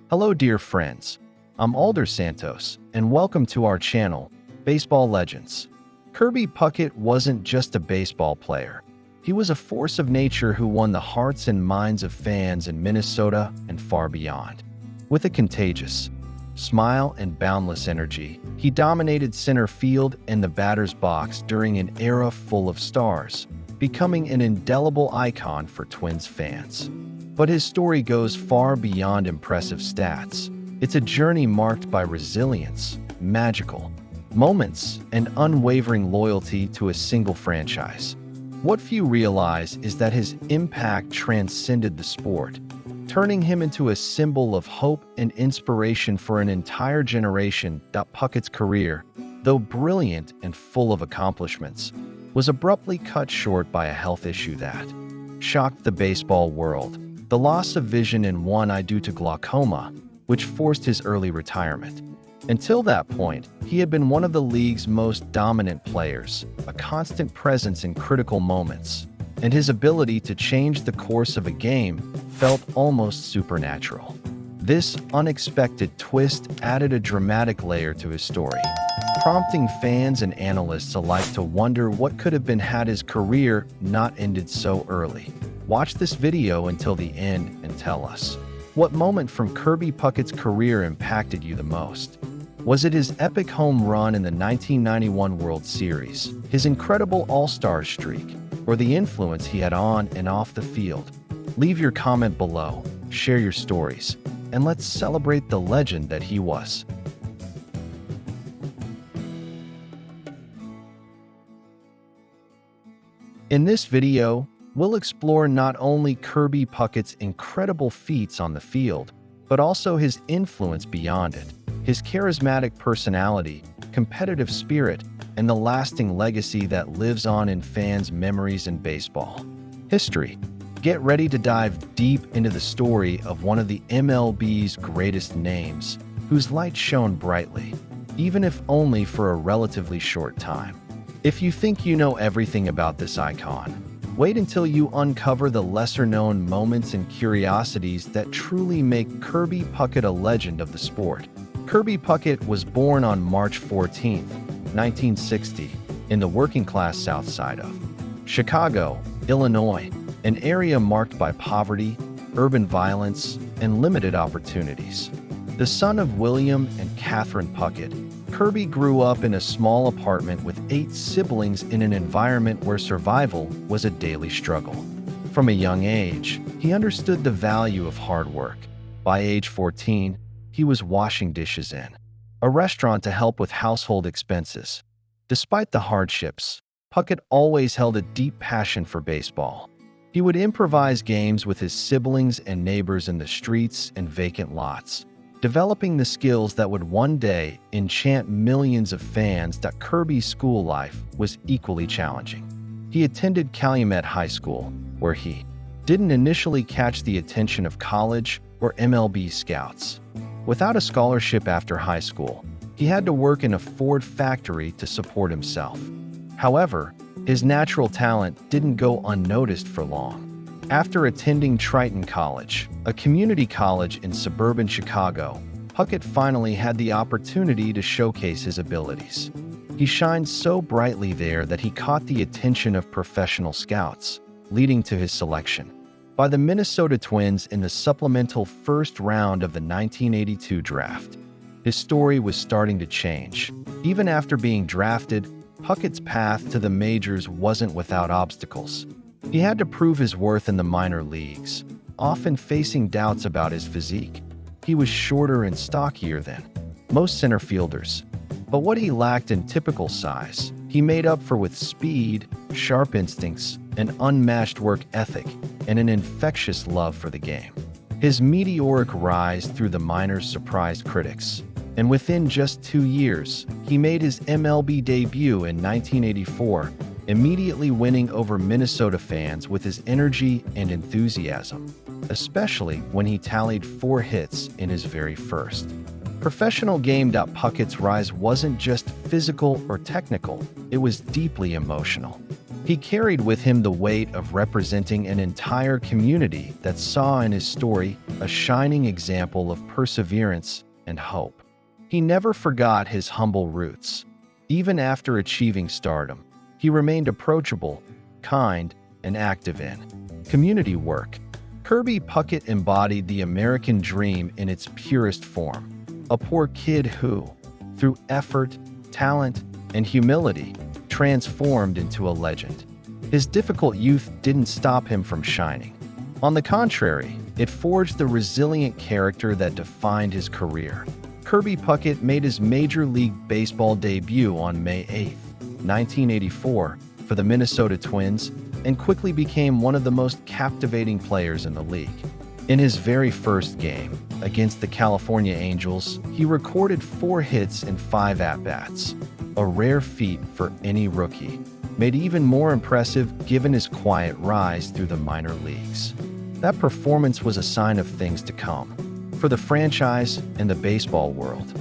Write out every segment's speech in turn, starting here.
Hello, dear friends. I'm Alder Santos, and welcome to our channel, Baseball Legends. Kirby Puckett wasn't just a baseball player. He was a force of nature who won the hearts and minds of fans in Minnesota and far beyond. With a contagious smile and boundless energy, he dominated center field and the batter's box during an era full of stars, becoming an indelible icon for Twins fans. But his story goes far beyond impressive stats. It's a journey marked by resilience, magical moments, and unwavering loyalty to a single franchise. What few realize is that his impact transcended the sport, turning him into a symbol of hope and inspiration for an entire generation. Puckett's career, though brilliant and full of accomplishments, was abruptly cut short by a health issue that shocked the baseball world. The loss of vision in one eye due to glaucoma, which forced his early retirement. Until that point, he had been one of the league's most dominant players, a constant presence in critical moments, and his ability to change the course of a game felt almost supernatural. This unexpected twist added a dramatic layer to his story, prompting fans and analysts alike to wonder what could have been had his career not ended so early. Watch this video until the end and tell us, what moment from Kirby Puckett's career impacted you the most? Was it his epic home run in the 1991 World Series, his incredible All-Star streak, or the influence he had on and off the field? Leave your comment below, share your stories, and let's celebrate the legend that he was. In this video, we'll explore not only Kirby Puckett's incredible feats on the field, but also his influence beyond it, his charismatic personality, competitive spirit, and the lasting legacy that lives on in fans' memories in baseball history. Get ready to dive deep into the story of one of the MLB's greatest names, whose light shone brightly, even if only for a relatively short time. If you think you know everything about this icon, wait until you uncover the lesser-known moments and curiosities that truly make Kirby Puckett a legend of the sport. Kirby Puckett was born on March 14, 1960, in the working-class South Side of Chicago, Illinois, an area marked by poverty, urban violence, and limited opportunities. The son of William and Catherine Puckett, Kirby grew up in a small apartment with 8 siblings in an environment where survival was a daily struggle. From a young age, he understood the value of hard work. By age 14, he was washing dishes in a restaurant to help with household expenses. Despite the hardships, Puckett always held a deep passion for baseball. He would improvise games with his siblings and neighbors in the streets and vacant lots, developing the skills that would one day enchant millions of fans. Kirby's school life was equally challenging. He attended Calumet High School, where he didn't initially catch the attention of college or MLB scouts. Without a scholarship after high school, he had to work in a Ford factory to support himself. However, his natural talent didn't go unnoticed for long. After attending Triton College, a community college in suburban Chicago, Puckett finally had the opportunity to showcase his abilities. He shined so brightly there that he caught the attention of professional scouts, leading to his selection by the Minnesota Twins in the supplemental first round of the 1982 draft. His story was starting to change. Even after being drafted, Puckett's path to the majors wasn't without obstacles. He had to prove his worth in the minor leagues, often facing doubts about his physique. He was shorter and stockier than most center fielders, but what he lacked in typical size, he made up for with speed, sharp instincts, an unmatched work ethic, and an infectious love for the game. His meteoric rise through the minors surprised critics, and within just 2 years, he made his MLB debut in 1984, immediately winning over Minnesota fans with his energy and enthusiasm, especially when he tallied 4 hits in his very first professional game. Puckett's rise wasn't just physical or technical, it was deeply emotional. He carried with him the weight of representing an entire community that saw in his story a shining example of perseverance and hope. He never forgot his humble roots. Even after achieving stardom, he remained approachable, kind, and active in community work. Kirby Puckett embodied the American dream in its purest form, a poor kid who, through effort, talent, and humility, transformed into a legend. His difficult youth didn't stop him from shining. On the contrary, it forged the resilient character that defined his career. Kirby Puckett made his Major League Baseball debut on May 8, 1984, for the Minnesota Twins, and quickly became one of the most captivating players in the league. In his very first game, against the California Angels, he recorded 4 hits and 5 at-bats, a rare feat for any rookie, made even more impressive given his quiet rise through the minor leagues. That performance was a sign of things to come for the franchise and the baseball world.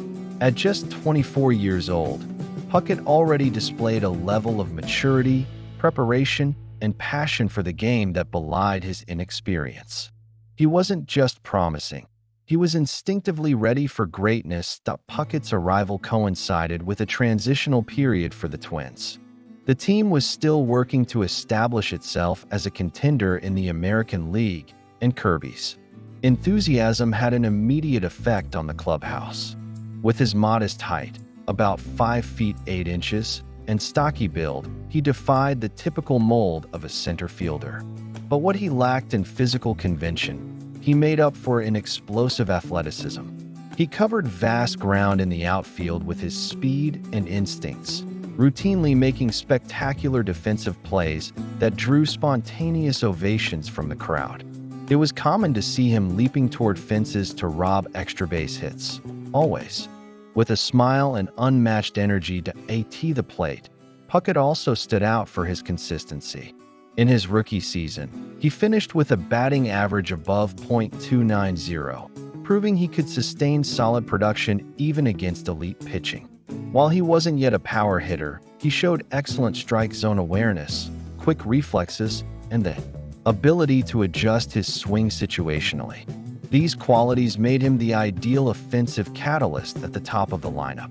At just 24 years old, Puckett already displayed a level of maturity, preparation, and passion for the game that belied his inexperience. He wasn't just promising. He was instinctively ready for greatness. Puckett's arrival coincided with a transitional period for the Twins. The team was still working to establish itself as a contender in the American League, and Kirby's enthusiasm had an immediate effect on the clubhouse. With his modest height, about 5 feet 8 inches, and stocky build, he defied the typical mold of a center fielder. But what he lacked in physical convention, he made up for in explosive athleticism. He covered vast ground in the outfield with his speed and instincts, routinely making spectacular defensive plays that drew spontaneous ovations from the crowd. It was common to see him leaping toward fences to rob extra base hits, always with a smile and unmatched energy to at the plate. Puckett also stood out for his consistency. In his rookie season, he finished with a batting average above .290, proving he could sustain solid production even against elite pitching. While he wasn't yet a power hitter, he showed excellent strike zone awareness, quick reflexes, and the ability to adjust his swing situationally. These qualities made him the ideal offensive catalyst at the top of the lineup.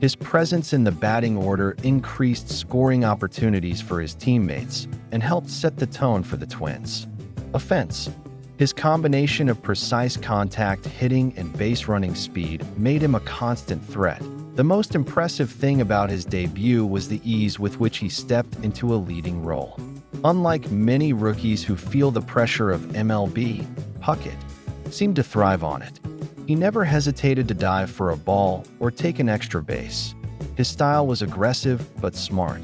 His presence in the batting order increased scoring opportunities for his teammates and helped set the tone for the Twins' offense. His combination of precise contact hitting and base-running speed made him a constant threat. The most impressive thing about his debut was the ease with which he stepped into a leading role. Unlike many rookies who feel the pressure of MLB, Puckett seemed to thrive on it. He never hesitated to dive for a ball or take an extra base. His style was aggressive but smart.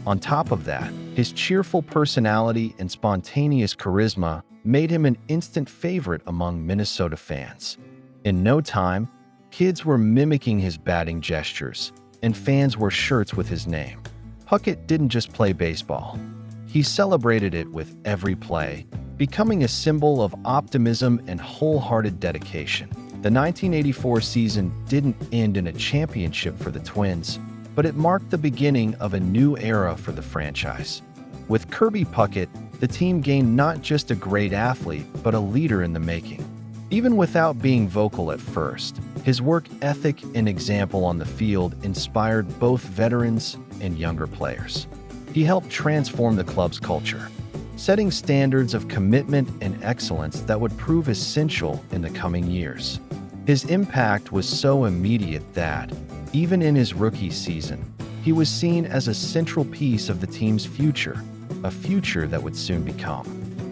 On top of that, his cheerful personality and spontaneous charisma made him an instant favorite among Minnesota fans. In no time, kids were mimicking his batting gestures, and fans wore shirts with his name. Puckett didn't just play baseball. He celebrated it with every play, becoming a symbol of optimism and wholehearted dedication. The 1984 season didn't end in a championship for the Twins, but it marked the beginning of a new era for the franchise. With Kirby Puckett, the team gained not just a great athlete, but a leader in the making. Even without being vocal at first, his work ethic and example on the field inspired both veterans and younger players. He helped transform the club's culture, setting standards of commitment and excellence that would prove essential in the coming years. His impact was so immediate that, even in his rookie season, he was seen as a central piece of the team's future, a future that would soon become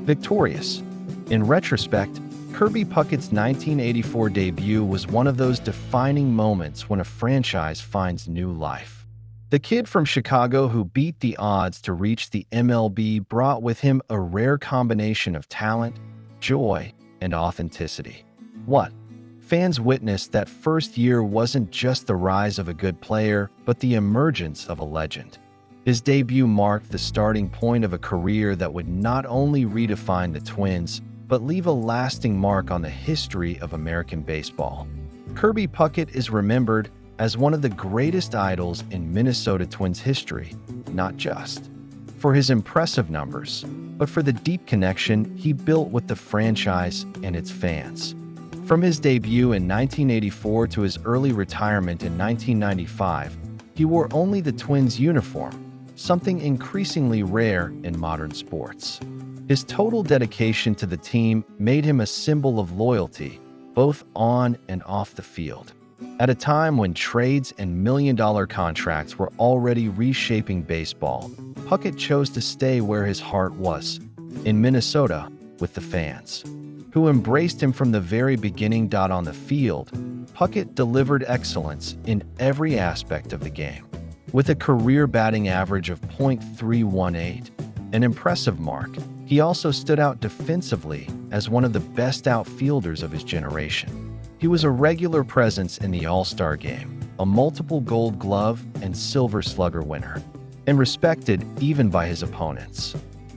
victorious. In retrospect, Kirby Puckett's 1984 debut was one of those defining moments when a franchise finds new life. The kid from Chicago who beat the odds to reach the MLB brought with him a rare combination of talent, joy, and authenticity. What fans witnessed that first year wasn't just the rise of a good player, but the emergence of a legend. His debut marked the starting point of a career that would not only redefine the Twins, but leave a lasting mark on the history of American baseball. Kirby Puckett is remembered as one of the greatest idols in Minnesota Twins history, not just for his impressive numbers, but for the deep connection he built with the franchise and its fans. From his debut in 1984 to his early retirement in 1995, he wore only the Twins uniform, something increasingly rare in modern sports. His total dedication to the team made him a symbol of loyalty, both on and off the field. At a time when trades and million-dollar contracts were already reshaping baseball, Puckett chose to stay where his heart was, in Minnesota, with the fans, who embraced him from the very beginning. On the field, Puckett delivered excellence in every aspect of the game. With a career batting average of .318, an impressive mark, he also stood out defensively as one of the best outfielders of his generation. He was a regular presence in the All-Star game, a multiple Gold Glove and Silver Slugger winner, and respected even by his opponents.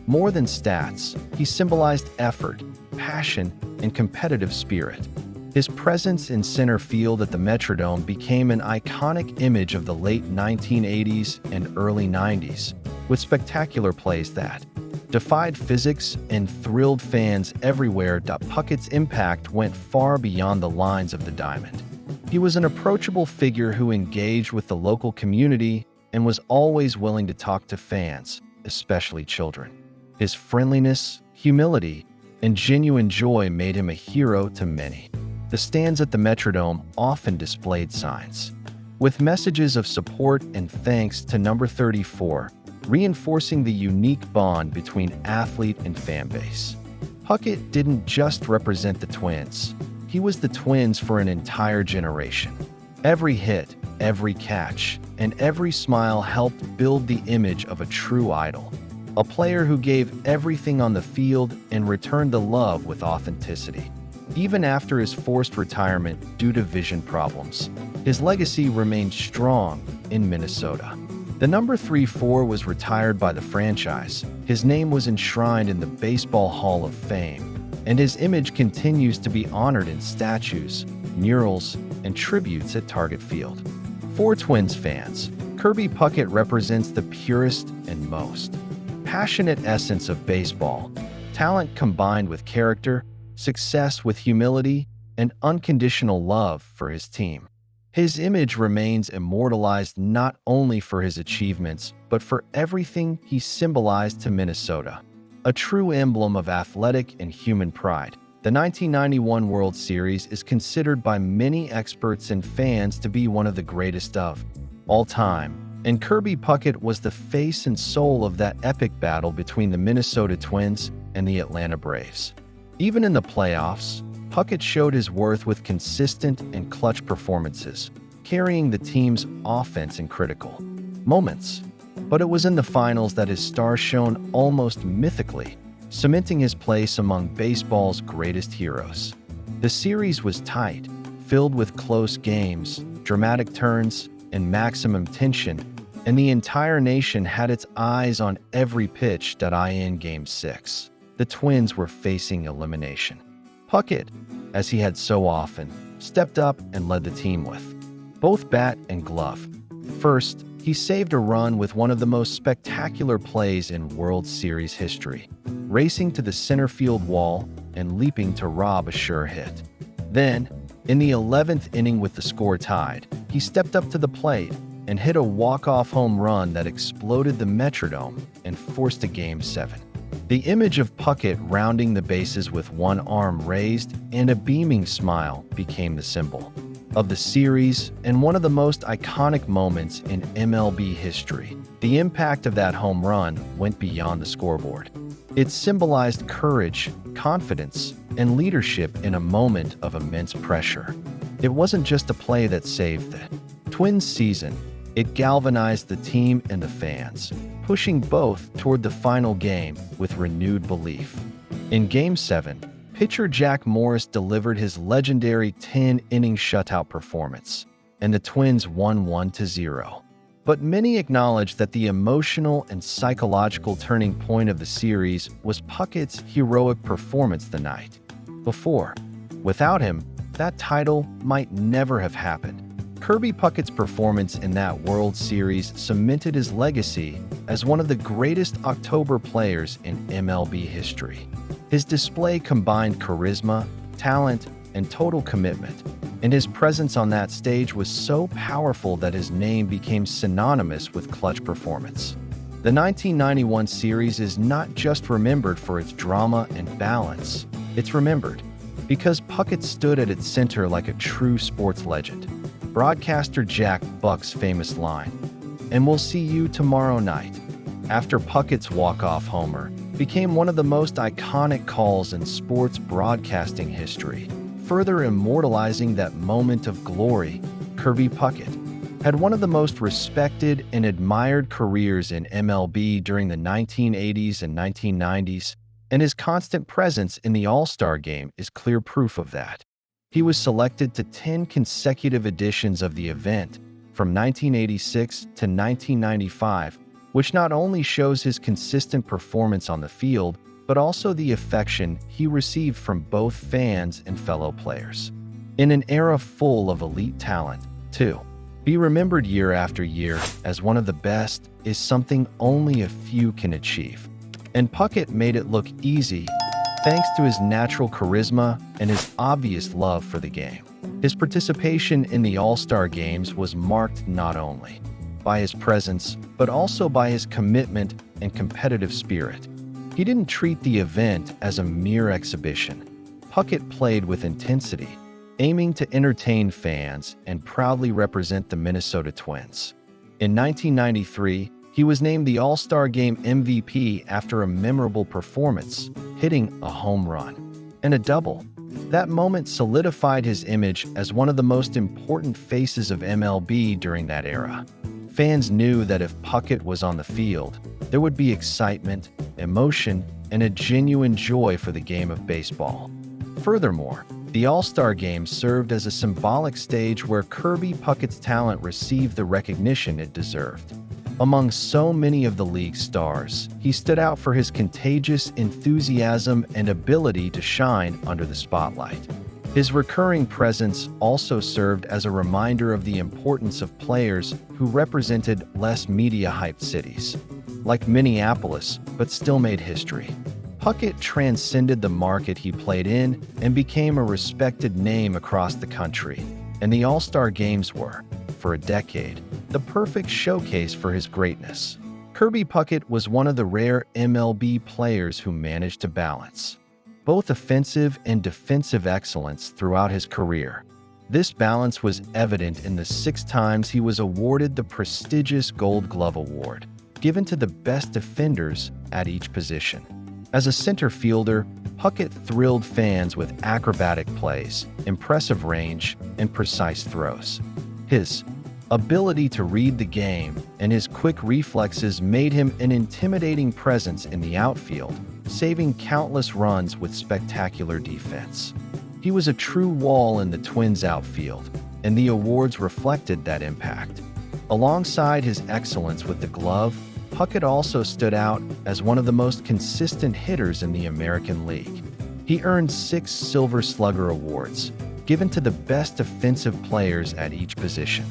More than stats, he symbolized effort, passion, and competitive spirit. His presence in center field at the Metrodome became an iconic image of the late 1980s and early 90s, with spectacular plays that defied physics and thrilled fans everywhere. Puckett's impact went far beyond the lines of the diamond. He was an approachable figure who engaged with the local community and was always willing to talk to fans, especially children. His friendliness, humility, and genuine joy made him a hero to many. The stands at the Metrodome often displayed signs with messages of support and thanks to number 34, reinforcing the unique bond between athlete and fan base. Puckett didn't just represent the Twins. He was the Twins for an entire generation. Every hit, every catch, and every smile helped build the image of a true idol, a player who gave everything on the field and returned the love with authenticity. Even after his forced retirement due to vision problems, his legacy remained strong in Minnesota. The number 34 was retired by the franchise. His name was enshrined in the Baseball Hall of Fame, and his image continues to be honored in statues, murals, and tributes at Target Field. For Twins fans, Kirby Puckett represents the purest and most passionate essence of baseball, talent combined with character, success with humility, and unconditional love for his team. His image remains immortalized not only for his achievements, but for everything he symbolized to Minnesota. A true emblem of athletic and human pride, the 1991 World Series is considered by many experts and fans to be one of the greatest of all time, and Kirby Puckett was the face and soul of that epic battle between the Minnesota Twins and the Atlanta Braves. Even in the playoffs, Puckett showed his worth with consistent and clutch performances, carrying the team's offense in critical moments. But it was in the finals that his star shone almost mythically, cementing his place among baseball's greatest heroes. The series was tight, filled with close games, dramatic turns, and maximum tension, and the entire nation had its eyes on every pitch. In Game 6, the Twins were facing elimination. Puckett, as he had so often, stepped up and led the team with both bat and glove. First, he saved a run with one of the most spectacular plays in World Series history, racing to the center field wall and leaping to rob a sure hit. Then, in the 11th inning with the score tied, he stepped up to the plate and hit a walk-off home run that exploded the Metrodome and forced a Game 7. The image of Puckett rounding the bases with one arm raised and a beaming smile became the symbol of the series and one of the most iconic moments in MLB history. The impact of that home run went beyond the scoreboard. It symbolized courage, confidence, and leadership in a moment of immense pressure. It wasn't just a play that saved the Twins season. It galvanized the team and the fans, pushing both toward the final game with renewed belief. In Game 7, pitcher Jack Morris delivered his legendary 10-inning shutout performance, and the Twins won 1-0. But many acknowledge that the emotional and psychological turning point of the series was Puckett's heroic performance the night before. Without him, that title might never have happened. Kirby Puckett's performance in that World Series cemented his legacy as one of the greatest October players in MLB history. His display combined charisma, talent, and total commitment, and his presence on that stage was so powerful that his name became synonymous with clutch performance. The 1991 series is not just remembered for its drama and balance, it's remembered because Puckett stood at its center like a true sports legend. Broadcaster Jack Buck's famous line, "And we'll see you tomorrow night," after Puckett's walk-off homer, became one of the most iconic calls in sports broadcasting history, further immortalizing that moment of glory. Kirby Puckett had one of the most respected and admired careers in MLB during the 1980s and 1990s, and his constant presence in the All-Star Game is clear proof of that. He was selected to 10 consecutive editions of the event from 1986 to 1995, which not only shows his consistent performance on the field, but also the affection he received from both fans and fellow players. In an era full of elite talent, too, be remembered year after year as one of the best is something only a few can achieve. And Puckett made it look easy thanks to his natural charisma and his obvious love for the game. His participation in the All-Star Games was marked not only by his presence, but also by his commitment and competitive spirit. He didn't treat the event as a mere exhibition. Puckett played with intensity, aiming to entertain fans and proudly represent the Minnesota Twins. In 1993, he was named the All-Star Game MVP after a memorable performance, hitting a home run and a double. That moment solidified his image as one of the most important faces of MLB during that era. Fans knew that if Puckett was on the field, there would be excitement, emotion, and a genuine joy for the game of baseball. Furthermore, the All-Star Game served as a symbolic stage where Kirby Puckett's talent received the recognition it deserved. Among so many of the league's stars, he stood out for his contagious enthusiasm and ability to shine under the spotlight. His recurring presence also served as a reminder of the importance of players who represented less media-hyped cities, like Minneapolis, but still made history. Puckett transcended the market he played in and became a respected name across the country, and the All-Star Games were, for a decade, the perfect showcase for his greatness. Kirby Puckett was one of the rare MLB players who managed to balance both offensive and defensive excellence throughout his career. This balance was evident in the 6 times he was awarded the prestigious Gold Glove Award, given to the best defenders at each position. As a center fielder, Puckett thrilled fans with acrobatic plays, impressive range, and precise throws. His ability to read the game and his quick reflexes made him an intimidating presence in the outfield, saving countless runs with spectacular defense. He was a true wall in the Twins' outfield, and the awards reflected that impact. Alongside his excellence with the glove, Puckett also stood out as one of the most consistent hitters in the American League. He earned 6 Silver Slugger awards, given to the best defensive players at each position.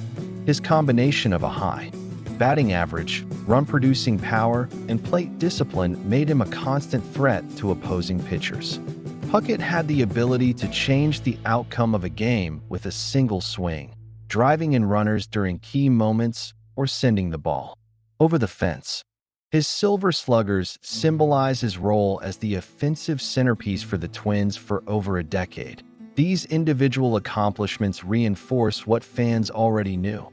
His combination of a high batting average, run-producing power, and plate discipline made him a constant threat to opposing pitchers. Puckett had the ability to change the outcome of a game with a single swing, driving in runners during key moments or sending the ball over the fence. His Silver Sluggers symbolize his role as the offensive centerpiece for the Twins for over a decade. These individual accomplishments reinforce what fans already knew.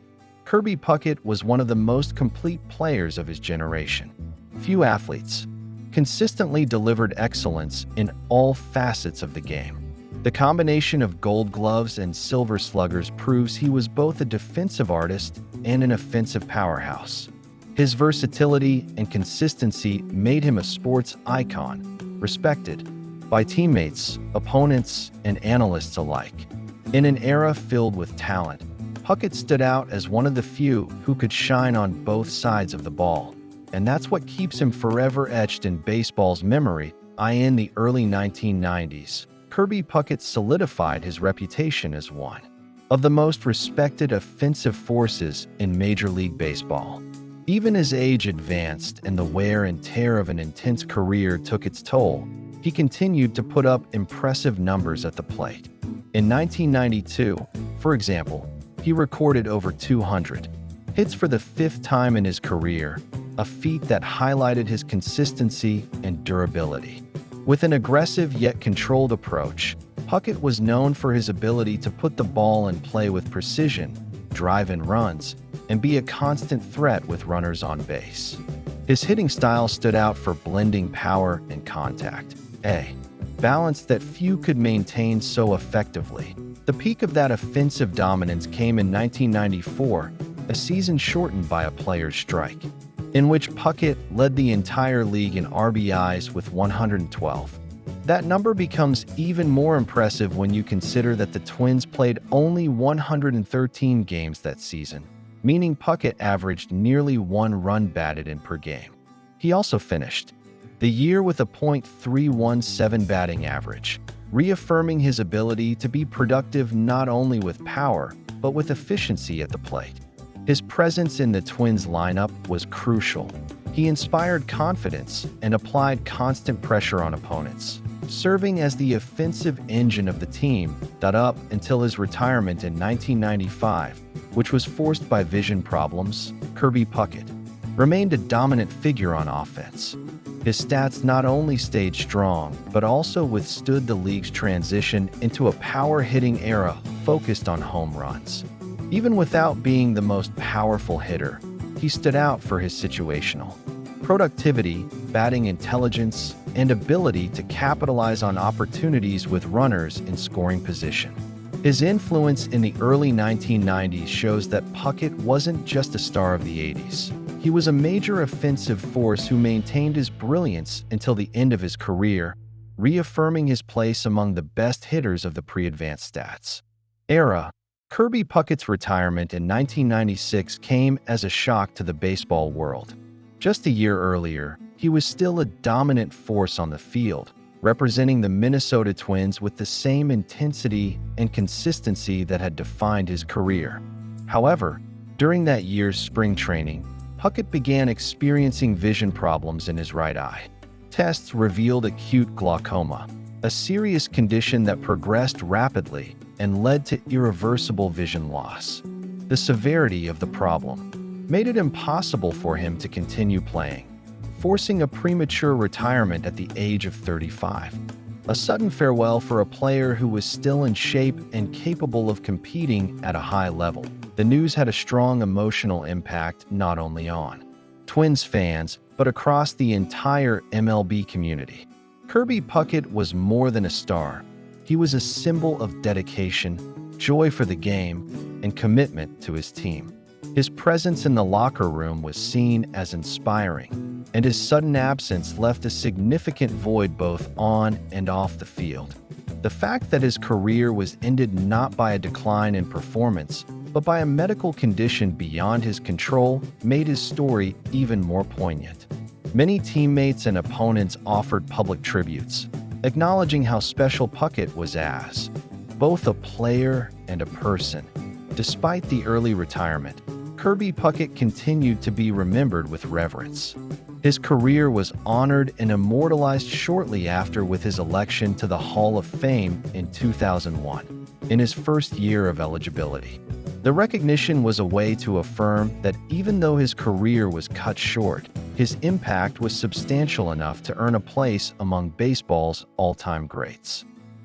Kirby Puckett was one of the most complete players of his generation. Few athletes consistently delivered excellence in all facets of the game. The combination of Gold Gloves and Silver Sluggers proves he was both a defensive artist and an offensive powerhouse. His versatility and consistency made him a sports icon, respected by teammates, opponents, and analysts alike. In an era filled with talent, Puckett stood out as one of the few who could shine on both sides of the ball, and that's what keeps him forever etched in baseball's memory. In the early 1990s, Kirby Puckett solidified his reputation as one of the most respected offensive forces in Major League Baseball. Even as age advanced and the wear and tear of an intense career took its toll, he continued to put up impressive numbers at the plate. In 1992, for example, he recorded over 200 hits for the fifth time in his career, a feat that highlighted his consistency and durability. With an aggressive yet controlled approach, Puckett was known for his ability to put the ball in play with precision, drive in runs, and be a constant threat with runners on base. His hitting style stood out for blending power and contact, a balance that few could maintain so effectively. The peak of that offensive dominance came in 1994, a season shortened by a player's strike, in which Puckett led the entire league in RBIs with 112. That number becomes even more impressive when you consider that the Twins played only 113 games that season, meaning Puckett averaged nearly 1 run batted in per game. He also finished the year with a .317 batting average, reaffirming his ability to be productive not only with power, but with efficiency at the plate. His presence in the Twins lineup was crucial. He inspired confidence and applied constant pressure on opponents, serving as the offensive engine of the team up until his retirement in 1995, which was forced by vision problems. Kirby Puckett remained a dominant figure on offense. His stats not only stayed strong, but also withstood the league's transition into a power-hitting era focused on home runs. Even without being the most powerful hitter, he stood out for his situational productivity, batting intelligence, and ability to capitalize on opportunities with runners in scoring position. His influence in the early 1990s shows that Puckett wasn't just a star of the 80s. He was a major offensive force who maintained his brilliance until the end of his career, reaffirming his place among the best hitters of the pre-advanced stats era. Kirby Puckett's retirement in 1996 came as a shock to the baseball world. Just a year earlier, he was still a dominant force on the field, representing the Minnesota Twins with the same intensity and consistency that had defined his career. However, during that year's spring training, Puckett began experiencing vision problems in his right eye. Tests revealed acute glaucoma, a serious condition that progressed rapidly and led to irreversible vision loss. The severity of the problem made it impossible for him to continue playing, forcing a premature retirement at the age of 35. A sudden farewell for a player who was still in shape and capable of competing at a high level. The news had a strong emotional impact not only on Twins fans, but across the entire MLB community. Kirby Puckett was more than a star. He was a symbol of dedication, joy for the game, and commitment to his team. His presence in the locker room was seen as inspiring, and his sudden absence left a significant void both on and off the field. The fact that his career was ended not by a decline in performance, but by a medical condition beyond his control made his story even more poignant. Many teammates and opponents offered public tributes, acknowledging how special Puckett was as both a player and a person. Despite the early retirement, Kirby Puckett continued to be remembered with reverence. His career was honored and immortalized shortly after with his election to the Hall of Fame in 2001, in his first year of eligibility. The recognition was a way to affirm that even though his career was cut short, his impact was substantial enough to earn a place among baseball's all-time greats.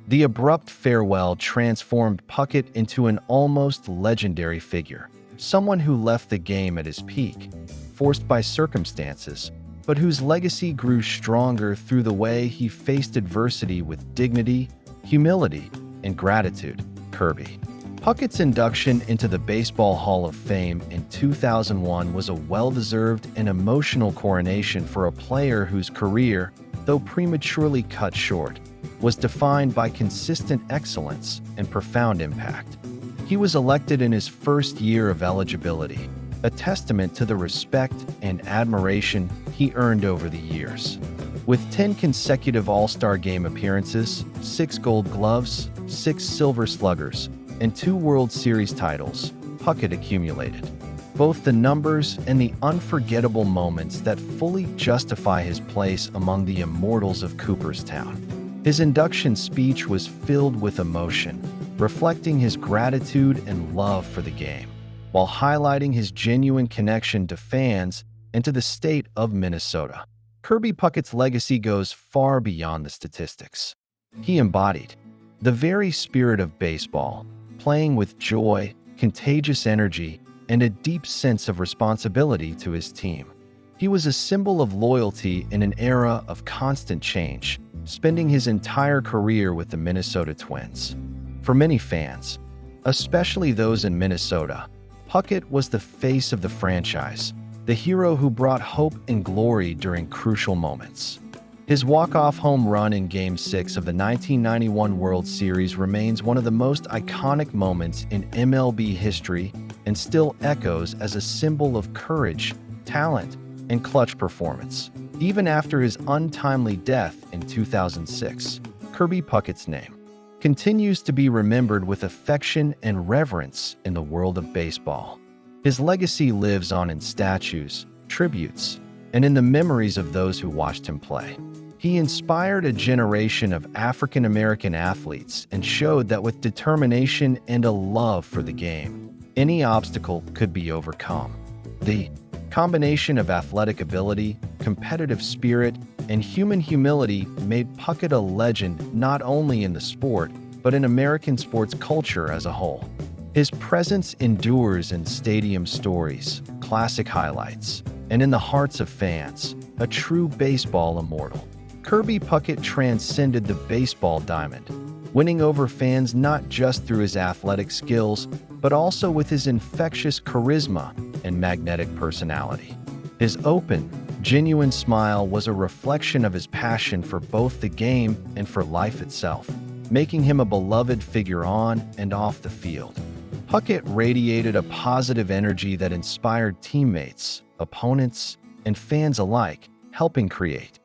The abrupt farewell transformed Puckett into an almost legendary figure, someone who left the game at his peak, forced by circumstances, but whose legacy grew stronger through the way he faced adversity with dignity, humility, and gratitude. Kirby Puckett's induction into the Baseball Hall of Fame in 2001 was a well-deserved and emotional coronation for a player whose career, though prematurely cut short, was defined by consistent excellence and profound impact. He was elected in his first year of eligibility, a testament to the respect and admiration he earned over the years. With 10 consecutive All-Star Game appearances, 6 Gold Gloves, 6 Silver Sluggers, and 2 World Series titles Puckett accumulated. Both the numbers and the unforgettable moments that fully justify his place among the immortals of Cooperstown. His induction speech was filled with emotion, reflecting his gratitude and love for the game, while highlighting his genuine connection to fans and to the state of Minnesota. Kirby Puckett's legacy goes far beyond the statistics. He embodied the very spirit of baseball, playing with joy, contagious energy, and a deep sense of responsibility to his team. He was a symbol of loyalty in an era of constant change, spending his entire career with the Minnesota Twins. For many fans, especially those in Minnesota, Puckett was the face of the franchise, the hero who brought hope and glory during crucial moments. His walk-off home run in Game 6 of the 1991 World Series remains one of the most iconic moments in MLB history and still echoes as a symbol of courage, talent, and clutch performance. Even after his untimely death in 2006, Kirby Puckett's name continues to be remembered with affection and reverence in the world of baseball. His legacy lives on in statues, tributes, and in the memories of those who watched him play. He inspired a generation of African American athletes and showed that with determination and a love for the game, any obstacle could be overcome. The combination of athletic ability, competitive spirit, and human humility made Puckett a legend not only in the sport, but in American sports culture as a whole. His presence endures in stadium stories, classic highlights, and in the hearts of fans, a true baseball immortal. Kirby Puckett transcended the baseball diamond, winning over fans not just through his athletic skills, but also with his infectious charisma and magnetic personality. His open, genuine smile was a reflection of his passion for both the game and for life itself, making him a beloved figure on and off the field. Puckett radiated a positive energy that inspired teammates, opponents, and fans alike, helping create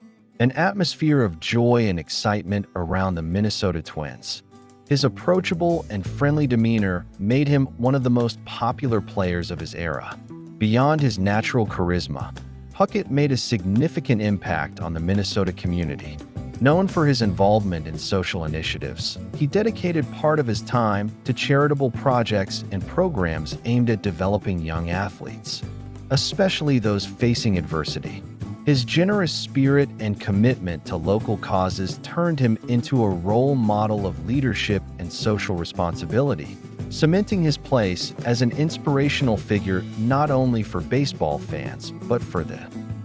an atmosphere of joy and excitement around the Minnesota Twins. His approachable and friendly demeanor made him one of the most popular players of his era. Beyond his natural charisma, Puckett made a significant impact on the Minnesota community. Known for his involvement in social initiatives, he dedicated part of his time to charitable projects and programs aimed at developing young athletes, especially those facing adversity. His generous spirit and commitment to local causes turned him into a role model of leadership and social responsibility, cementing his place as an inspirational figure not only for baseball fans, but for the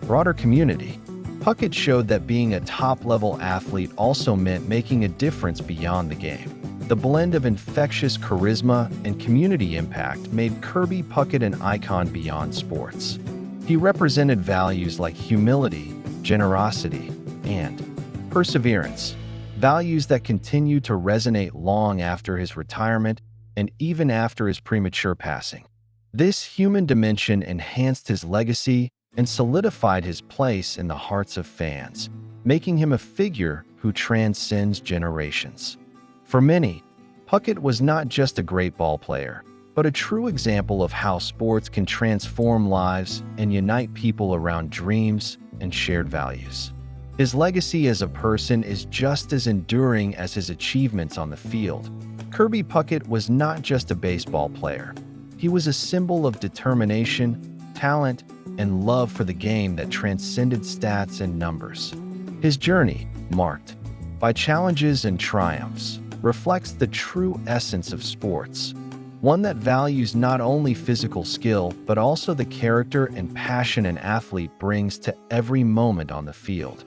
broader community. Puckett showed that being a top-level athlete also meant making a difference beyond the game. The blend of infectious charisma and community impact made Kirby Puckett an icon beyond sports. He represented values like humility, generosity, and perseverance, values that continue to resonate long after his retirement and even after his premature passing. This human dimension enhanced his legacy and solidified his place in the hearts of fans, making him a figure who transcends generations. For many, Puckett was not just a great ball player, but a true example of how sports can transform lives and unite people around dreams and shared values. His legacy as a person is just as enduring as his achievements on the field. Kirby Puckett was not just a baseball player. He was a symbol of determination, talent, and love for the game that transcended stats and numbers. His journey, marked by challenges and triumphs, reflects the true essence of sports, one that values not only physical skill, but also the character and passion an athlete brings to every moment on the field.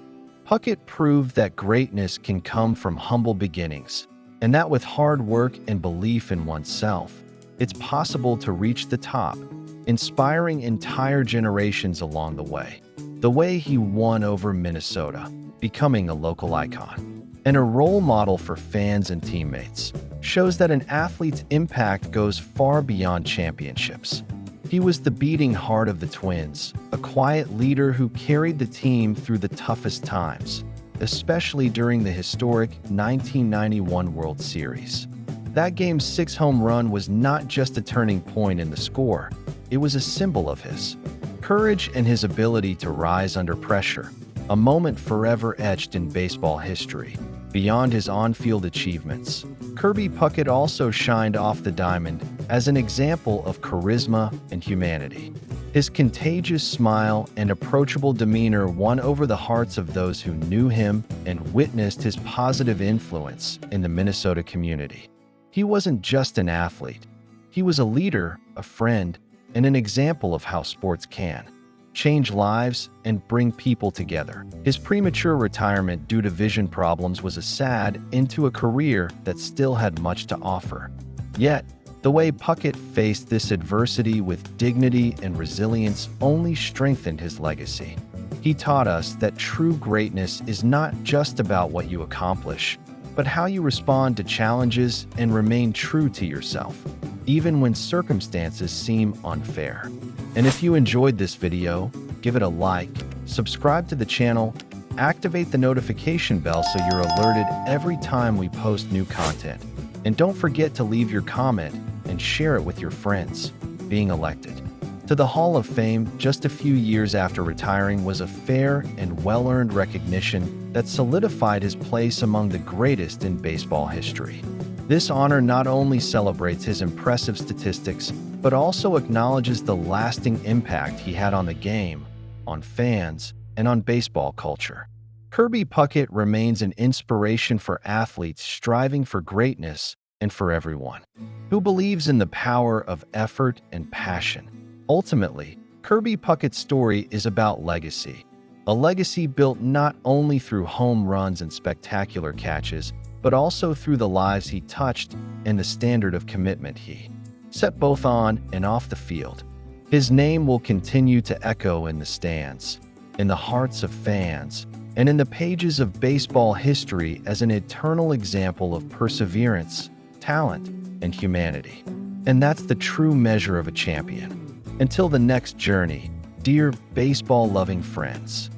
Puckett proved that greatness can come from humble beginnings, and that with hard work and belief in oneself, it's possible to reach the top, inspiring entire generations along the way he won over Minnesota, becoming a local icon, and a role model for fans and teammates, shows that an athlete's impact goes far beyond championships. He was the beating heart of the Twins, a quiet leader who carried the team through the toughest times, especially during the historic 1991 World Series. That game's 6 home run was not just a turning point in the score, it was a symbol of his courage and his ability to rise under pressure, a moment forever etched in baseball history. Beyond his on-field achievements, Kirby Puckett also shined off the diamond as an example of charisma and humanity. His contagious smile and approachable demeanor won over the hearts of those who knew him and witnessed his positive influence in the Minnesota community. He wasn't just an athlete. He was a leader, a friend, and an example of how sports can change lives and bring people together. His premature retirement due to vision problems was a sad end to a career that still had much to offer. Yet, the way Puckett faced this adversity with dignity and resilience only strengthened his legacy. He taught us that true greatness is not just about what you accomplish, but how you respond to challenges and remain true to yourself, even when circumstances seem unfair. And if you enjoyed this video, give it a like, subscribe to the channel, activate the notification bell so you're alerted every time we post new content. And don't forget to leave your comment and share it with your friends. Being elected to the Hall of Fame just a few years after retiring was a fair and well-earned recognition that solidified his place among the greatest in baseball history. This honor not only celebrates his impressive statistics, but also acknowledges the lasting impact he had on the game, on fans, and on baseball culture. Kirby Puckett remains an inspiration for athletes striving for greatness and for everyone who believes in the power of effort and passion. Ultimately, Kirby Puckett's story is about legacy, a legacy built not only through home runs and spectacular catches, but also through the lives he touched and the standard of commitment he set both on and off the field. His name will continue to echo in the stands, in the hearts of fans, and in the pages of baseball history as an eternal example of perseverance, talent, and humanity. And that's the true measure of a champion. Until the next journey, dear baseball-loving friends.